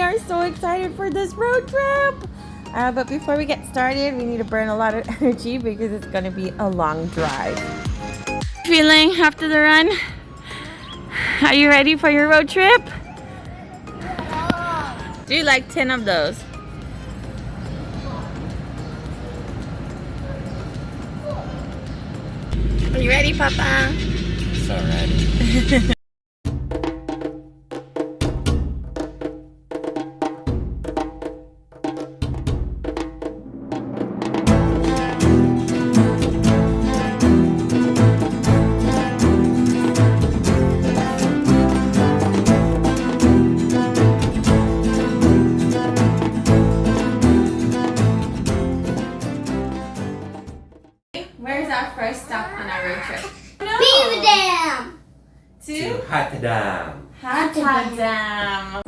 are so excited for this road trip. But before we get started, we need to burn a lot of energy because it's going to be a long drive. Feeling after the run? Are you ready for your road trip? Do you like 10 of those? Are you ready, Papa? So ready. Where's our first stop on our road trip? No. Beaver Dam! To Hatta Dam. Hatta Dam.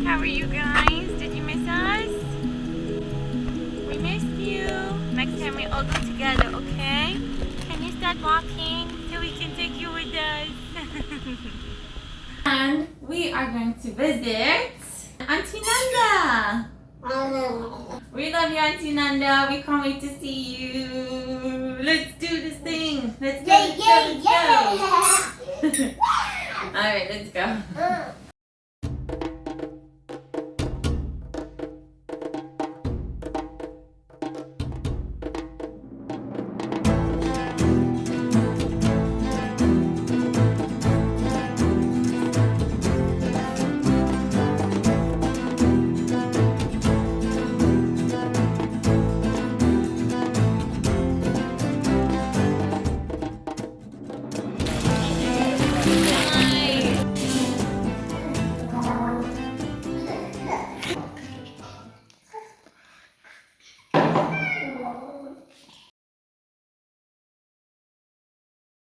How are you guys? Did you miss us? We missed you. Next time we all go together, okay? Can you start walking so we can take you with us? And we are going to visit Auntie Nanda. We love you, Auntie Nanda. We can't wait to see you. Let's do this thing. Let's go. Let's go. All right, let's go.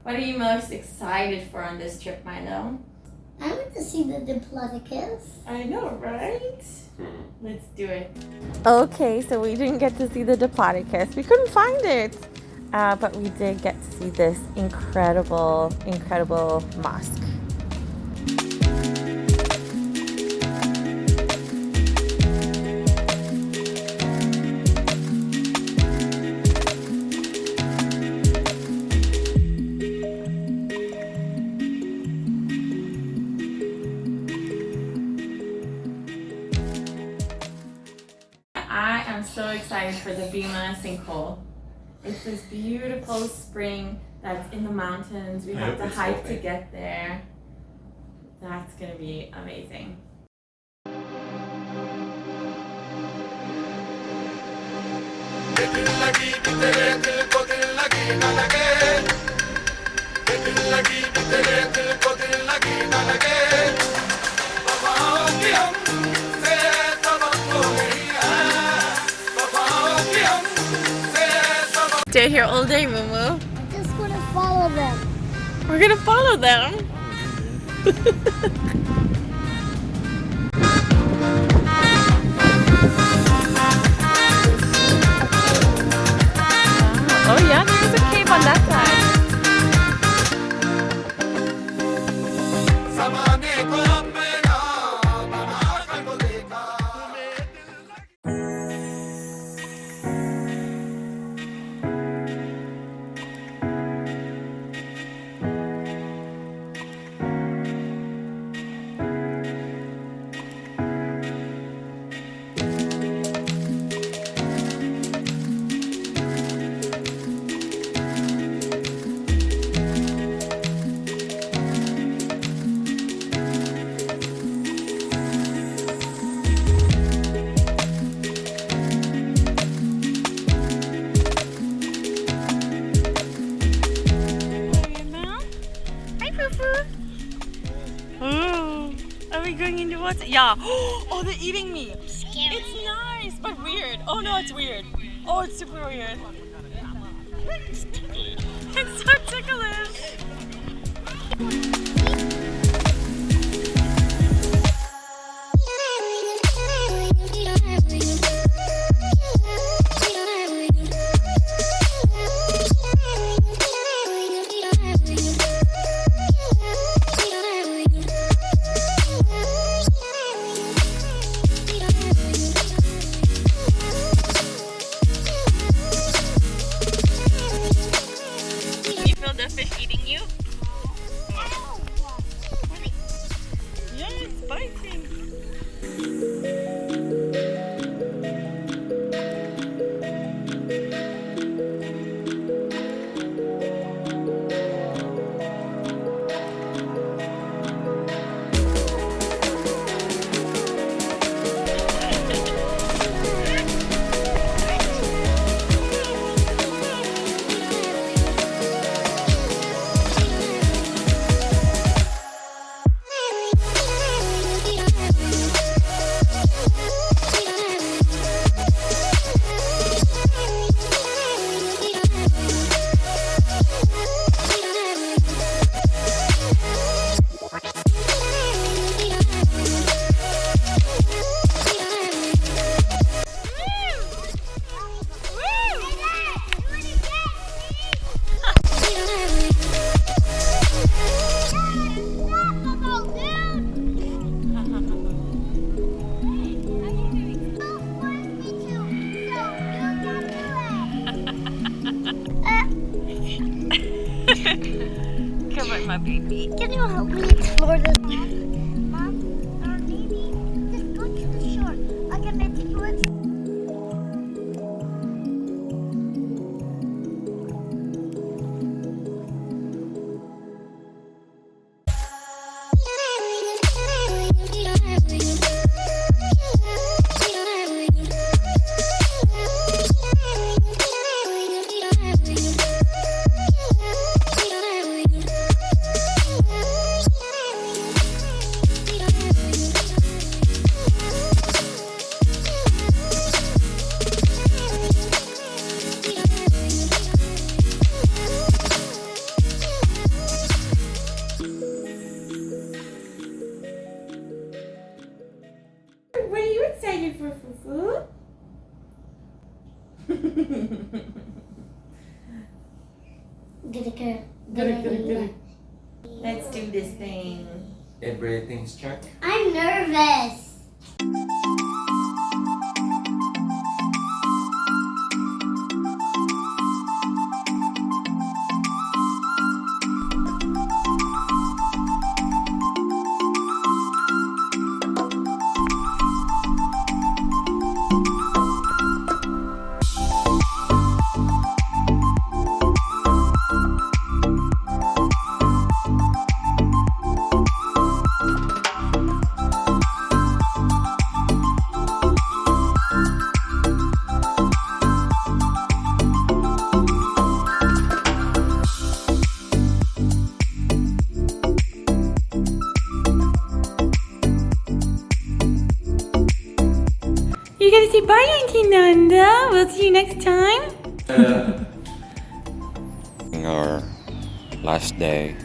What are you most excited for on this trip, Milo? I want to see the Diplodocus. I know, right? Let's do it. Okay, so we didn't get to see the Diplodocus. We couldn't find it. But we did get to see this incredible mosque. I'm so excited for the Bima sinkhole. It's this beautiful spring that's in the mountains. We have to hike to get there. That's gonna be amazing. Stay here all day, Mumu. I'm just gonna follow them. We're gonna follow them. Oh yeah, there's a cave on that side. Are we going in the water? Yeah. Oh, they're eating me. Scary. It's nice, but weird. Oh no, it's weird. Oh, it's super weird. It's so ticklish. The fish eating you? Yeah, it's biting. Come on, my baby. Can you help me explore this? Mom, or maybe just go to the shore. I can let you explore. What are you excited for, Fufu? Good. Let's do this thing. Everything's check. I'm nervous. You gotta say bye, Auntie Nanda. We'll see you next time. Our last day.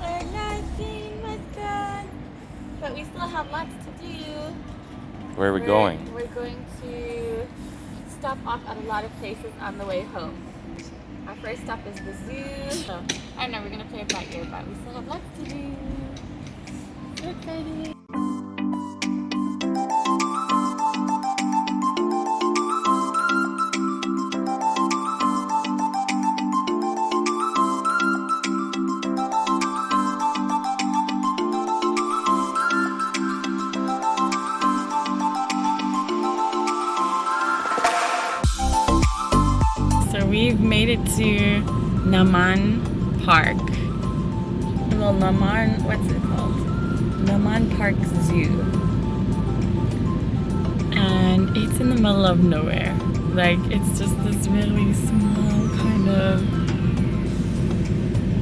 Our last day in Muscat. But we still have lots to do. Where are we going? We're going to stop off at a lot of places on the way home. Our first stop is the zoo. So, I don't know, we're gonna play it by ear, but we still have lots to do. So excited. We've made it to Oman Park. Well, Oman, what's it called? Oman Park Zoo. And it's in the middle of nowhere. Like, it's just this really small kind of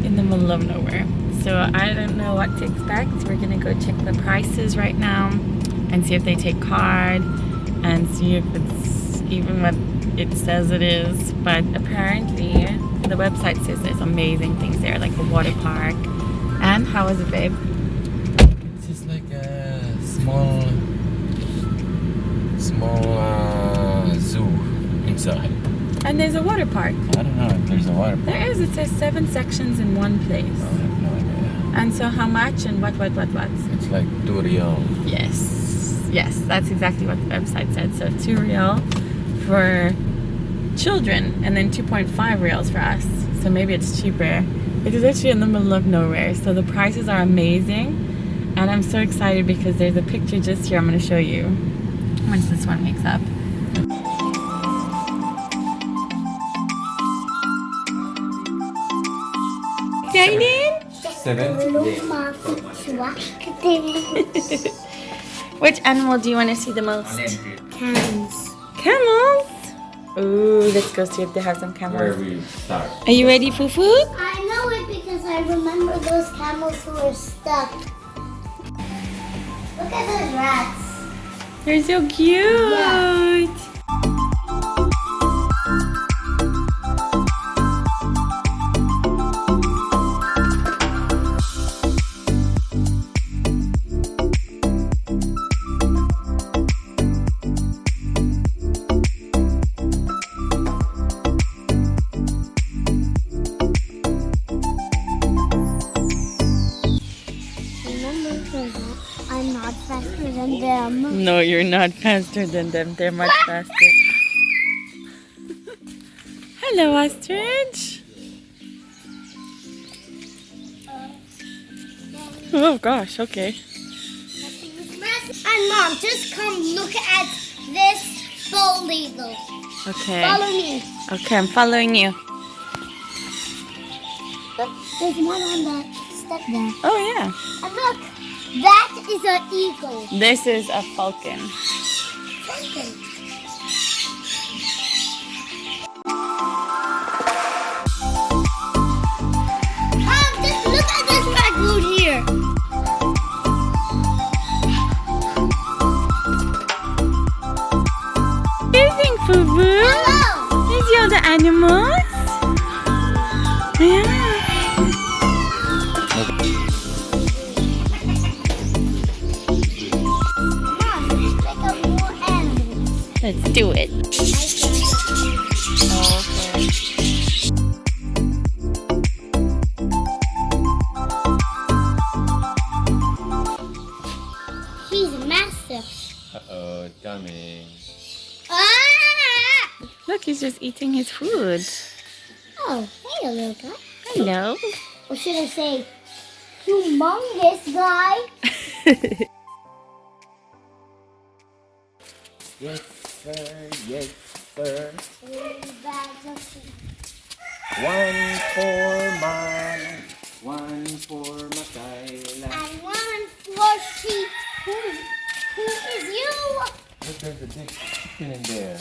in the middle of nowhere. So I don't know what to expect. We're gonna go check the prices right now and see if they take card and see if it's even what it says it is, but apparently the website says there's amazing things there, like a water park. And how was it, babe? It's just like a small zoo inside. And there's a water park. I don't know if there's a water park. There is. It says 7 sections in one place. I have no idea. And so how much and what? It's like 2 riyal. Yes, that's exactly what the website said. So 2 riyal for children and then 2.5 reals for us. So maybe it's cheaper. It is actually in the middle of nowhere. So the prices are amazing. And I'm so excited because there's a picture just here I'm going to show you once this one wakes up. Excited? 7? Which animal do you want to see the most? Cans. Camels? Ooh, let's go see if they have some Where camels. we start? Are you ready for food? I know it because I remember those camels who were stuck. Look at those rats. They're so cute. Yeah. I'm not faster than them. No, you're not faster than them. They're much faster. Hello, Ostrich. Oh gosh, okay. And Mom, just come look at this bald eagle. Okay. Follow me. Okay, I'm following you. There's one on the step there. Oh yeah. And look, that is an eagle. This is a falcon. Falcon. Mom, just look at this raccoon here. What do you think, Fubu? Hello. These are the animals? Yeah. Mom, pick up more animals. Let's do it. He's massive. Uh-oh, it's coming. Ah! Look, he's just eating his food. Oh, hey, little guy. Hello. Or should I say, humongous guy? Yes, sir. Yes, sir. 3 bags of sheep. 1 for mom, 1 for Makaila. And 1 for sheep. Who is you? Look, there's a big chicken in there.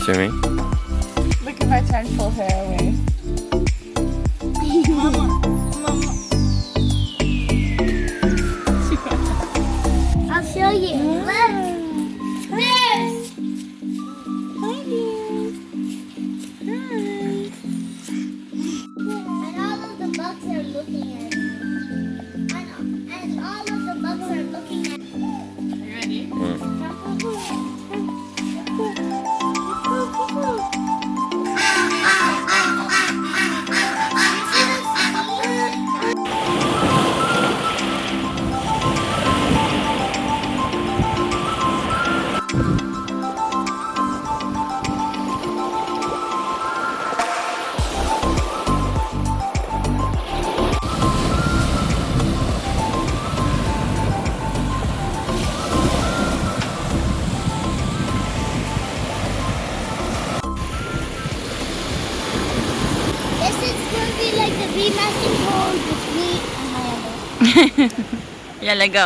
Jimmy? Look if I try and pull her away. Mama. I'll show you. Look. This. Hi, dear. Hi. And all of the bugs are looking at me. I know. And all of the bugs are looking at me. Are you ready? This is going to be like the remastered hole with me and my other. Yeah, let go.